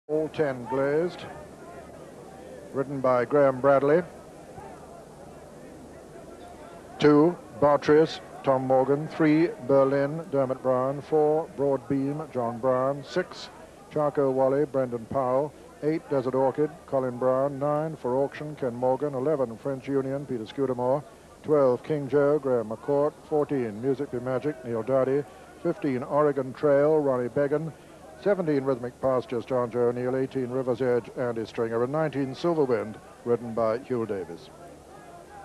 All 10 glazed, ridden by Graham Bradley. 2, Bartrius, Tom Morgan. 3, Berlin, Dermot Brown. 4, Broadbeam, John Brown. 6, Charco Wally, Brendan Powell. 8, Desert Orchid, Colin Brown. 9, For Auction, Ken Morgan. 11, French Union, Peter Scudamore. 12, King Joe, Graham McCourt. 14, Music Be Magic, Neil Dowdy. 15, Oregon Trail, Ronnie Beggan. 17, Rhythmic Pastures, John Joe O'Neill. 18, River's Edge, Andy Stringer. And 19, Silverwind, ridden by Hugh Davis.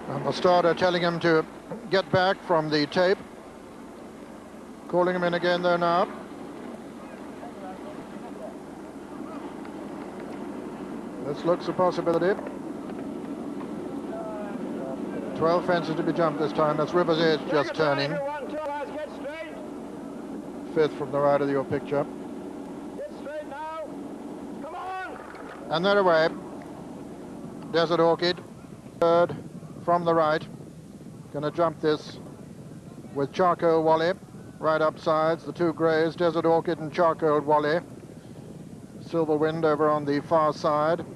And the starter telling him to get back from the tape. Calling him in again though now. This looks a possibility. 12 fences to be jumped this time. That's River's Edge just turning. 5th from the right of your picture. And then away. Desert Orchid, 3rd from the right. Going to jump this with Charcoal Wally. Right up sides, the 2 greys, Desert Orchid and Charcoal Wally. Silverwind over on the far side.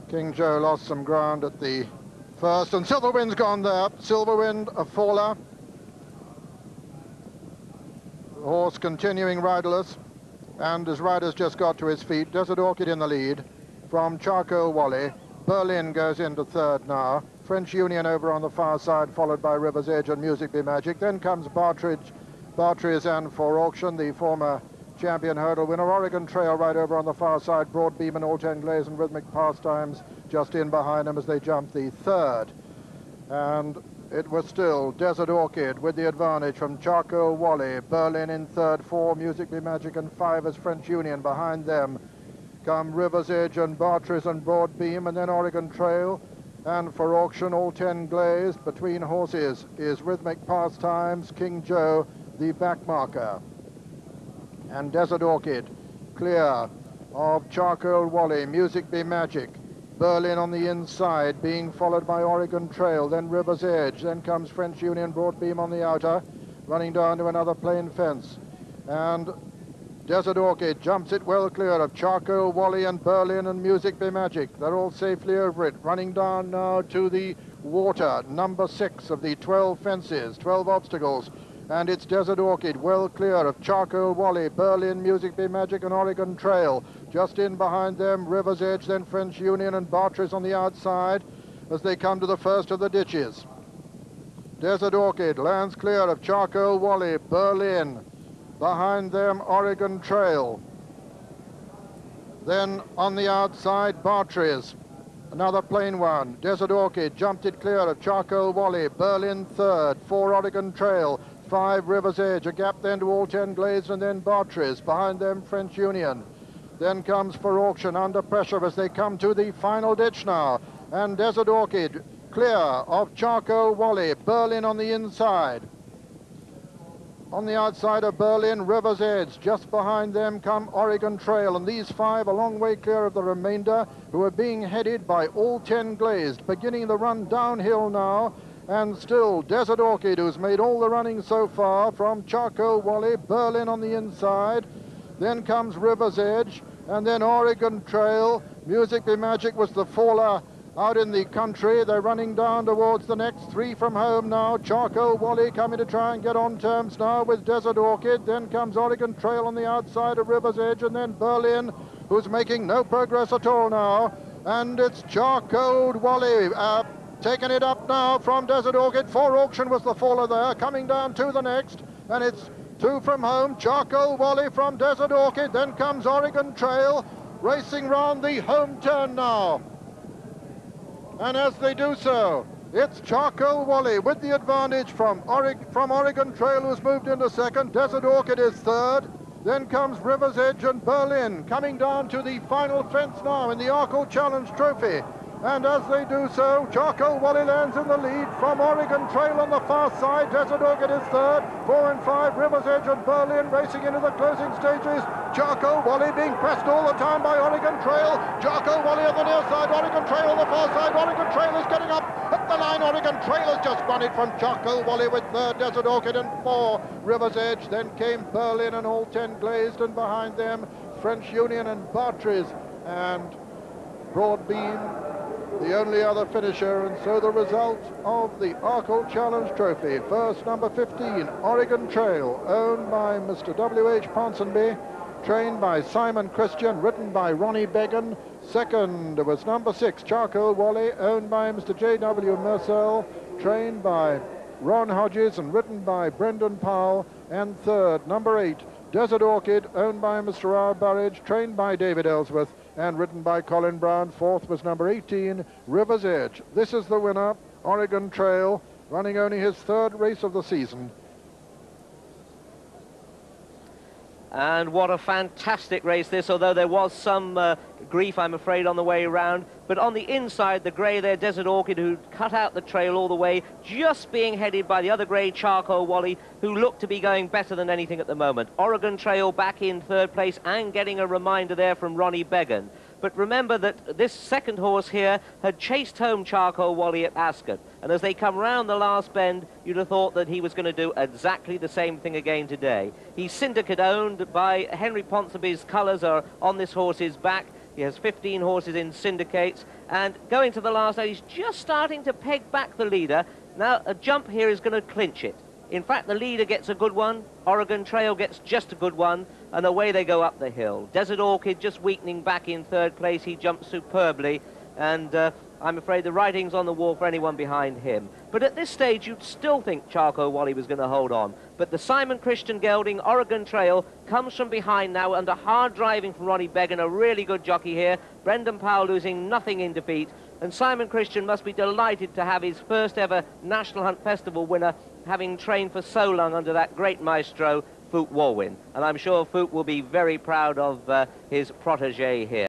King Joe lost some ground at the first, and Silverwind's gone there. Silverwind, a faller. The horse continuing riderless, and his rider's just got to his feet. Desert Orchid in the lead from Charcoal Wally. Berlin goes into 3rd now. French Union over on the far side, followed by River's Edge and Music Be Magic. Then comes Bartrius and For Auction, the former champion hurdle winner. Oregon Trail right over on the far side. Broadbeam and All 10 Glaze and Rhythmic Pastimes just in behind them as they jump the 3rd. And it was still Desert Orchid with the advantage from Charcoal Wally. Berlin in 3rd, 4, Music Be Magic, and 5 as French Union. Behind them come River's Edge and Bartrius and Broadbeam, and then Oregon Trail and For Auction, All 10 Glazed. Between horses is Rhythmic Pastimes, King Joe, the back marker. And Desert Orchid clear of Charcoal Wally, Music Be Magic. Berlin on the inside, being followed by Oregon Trail, then River's Edge, then comes French Union, Broadbeam on the outer, running down to another plain fence. And Desert Orchid jumps it well clear of Charcoal Wally and Berlin and Music Be Magic. They're all safely over it, running down now to the water, number 6 of the 12 fences, 12 obstacles. And it's Desert Orchid well clear of Charcoal Wally, Berlin, Music Be Magic, and Oregon Trail. Just in behind them, River's Edge, then French Union and Bartrius on the outside as they come to the first of the ditches. Desert Orchid lands clear of Charcoal Wally, Berlin. Behind them, Oregon Trail. Then on the outside, Bartrius. Another plain one. Desert Orchid jumped it clear of Charcoal Wally, Berlin 3rd, 4 Oregon Trail, 5 River's Edge, a gap then to All 10 Glazed, and then Bartrius. Behind them, French Union. Then comes For Auction under pressure as they come to the final ditch now. And Desert Orchid clear of Charcoal Wally, Berlin on the inside. On the outside of Berlin, River's Edge. Just behind them come Oregon Trail, and these 5 a long way clear of the remainder, who are being headed by All 10 Glazed, beginning the run downhill now. And still Desert Orchid, who's made all the running so far, from Charcoal Wally, Berlin on the inside. Then comes River's Edge, and then Oregon Trail. Music Be Magic was the faller out in the country. They're running down towards the next 3 from home now. Charcoal Wally coming to try and get on terms now with Desert Orchid. Then comes Oregon Trail on the outside of River's Edge, and then Berlin, who's making no progress at all now. And it's Charcoal Wally taking it up now from Desert Orchid. For Auction was the faller there, coming down to the next, and it's 2 from home. Charcoal Wally from Desert Orchid. Then comes Oregon Trail, racing round the home turn now. And as they do so, it's Charcoal Wally with the advantage from Oregon Trail, who's moved into 2nd. Desert Orchid is 3rd. Then comes River's Edge and Berlin, coming down to the final fence now in the Arkle Challenge Trophy. And as they do so, Charcoal Wally lands in the lead from Oregon Trail on the far side. Desert Orchid is 3rd, 4 and 5, River's Edge and Berlin racing into the closing stages. Charcoal Wally being pressed all the time by Oregon Trail. Charcoal Wally on the near side, Oregon Trail on the far side. Oregon Trail is getting up at the line. Oregon Trail has just won it from Charcoal Wally with third, Desert Orchid, and 4, River's Edge. Then came Berlin and All 10 Glazed, and behind them French Union and Bartries and Broadbeam, the only other finisher. And so the result of the Arkle Challenge Trophy: first, number 15, Oregon Trail, owned by Mr. W.H. Ponsonby, trained by Simon Christian, written by Ronnie Beggan. Second was number 6, Charcoal Wally, owned by Mr. J.W. Mercell, trained by Ron Hodges and written by Brendan Powell. And third, number 8, Desert Orchid, owned by Mr. R. Burridge, trained by David Ellsworth and written by Colin Brown. Fourth was number 18, River's Edge. This is the winner, Oregon Trail, running only his third race of the season. And what a fantastic race this, although there was some grief, I'm afraid, on the way around. But on the inside, the grey there, Desert Orchid, who cut out the trail all the way, just being headed by the other grey, Charcoal Wally, who looked to be going better than anything at the moment. Oregon Trail back in third place and getting a reminder there from Ronnie Beggan. But remember that this second horse here had chased home Charcoal Wally at Ascot. And as they come round the last bend, you'd have thought that he was going to do exactly the same thing again today. He's syndicate owned by Henry Ponsonby's colours are on this horse's back. He has 15 horses in syndicates. And going to the last now, he's just starting to peg back the leader. Now, a jump here is going to clinch it. In fact, the leader gets a good one, Oregon Trail gets just a good one, and away they go up the hill. Desert Orchid just weakening back in third place. He jumps superbly, and I'm afraid the writing's on the wall for anyone behind him. But at this stage, you'd still think Charcoal Wally was going to hold on. But the Simon Christian gelding, Oregon Trail, comes from behind now under hard driving from Ronnie Beggan, a really good jockey here. Brendan Powell losing nothing in defeat. And Simon Christian must be delighted to have his first ever National Hunt Festival winner, having trained for so long under that great maestro, Foot Walwyn. And I'm sure Foot will be very proud of his protege here.